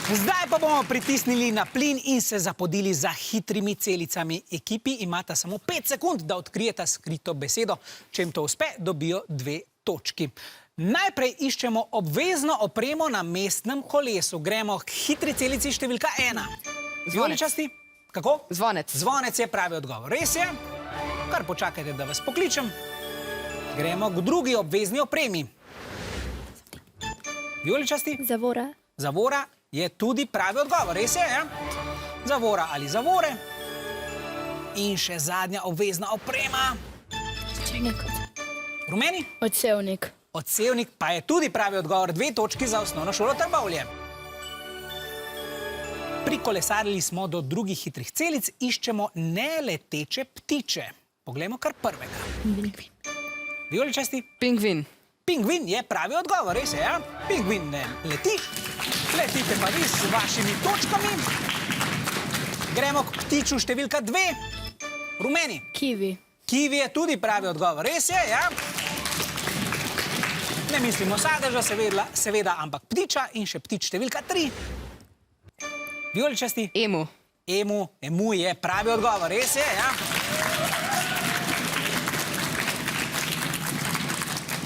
Zdaj pa bomo pritisnili na plin in se zapodili za hitrimi celicami. Ekipi imata samo 5 sekund, da odkrijeta skrito besedo. Če jim to uspe, dobijo 2 točki. Najprej iščemo obvezno opremo na mestnem kolesu. Gremo k hitri celici številka 1. Vijoličasti? Kako? Zvonec. Zvonec je pravi odgovor. Res je? Kar počakajte, da vas pokličem. Gremo k drugi obvezni opremi. Vijoličasti? Zavora. Zavora je tudi pravi odgovor. Res je, ja? Zavora ali zavore. In še zadnja obvezna oprema. Rumeni? Odsevnik. Odsevnik pa je tudi pravi odgovor. 2 točki za osnovno šolo Trbovlje. Prikolesarili smo do drugih hitrih celic, iščemo neleteče ptiče. Poglejmo kar prvega. Vijoličasti? Pingvin. Pingvin je pravi odgovor, res je, ja? Pingvin ne leti, letite pa vi s vašimi točkami. Gremo k ptiču številka 2. Rumeni. Kivi. Kivi je tudi pravi odgovor, res je, ja? Ne mislimo sadeža, seveda, ampak ptiča in še ptič številka 3. Vijoličasti? Emu. Emu je pravi odgovor, res je, ja?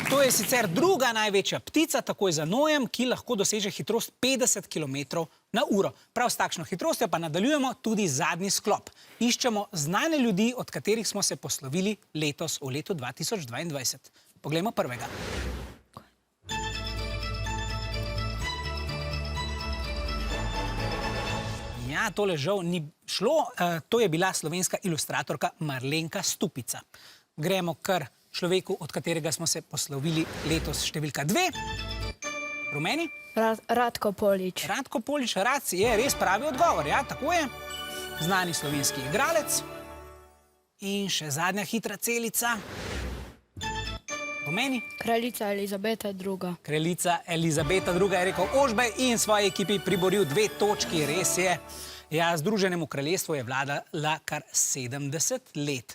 To je sicer druga največja ptica, takoj za nojem, ki lahko doseže hitrost 50 km/h. Prav s takšno hitrostjo pa nadaljujemo tudi zadnji sklop. Iščemo znane ljudi, od katerih smo se poslovili letos, v letu 2022. Poglejmo prvega. Ja, tole žal ni šlo. To je bila slovenska ilustratorka Marlenka Stupica. Gremo kar človeku, od katerega smo se poslovili letos številka 2. Rumeni? Ratko Polič. Ratko Polič, Rac je res pravi odgovor, ja, tako je. Znani slovenski igralec. In še zadnja hitra celica. Rumeni? Kraljica Elizabeta II. Kraljica Elizabeta II je rekel Ožbej in svoji ekipi priboril 2 točki, res je. Ja, Združenemu kraljestvu je vladala kar 70 let.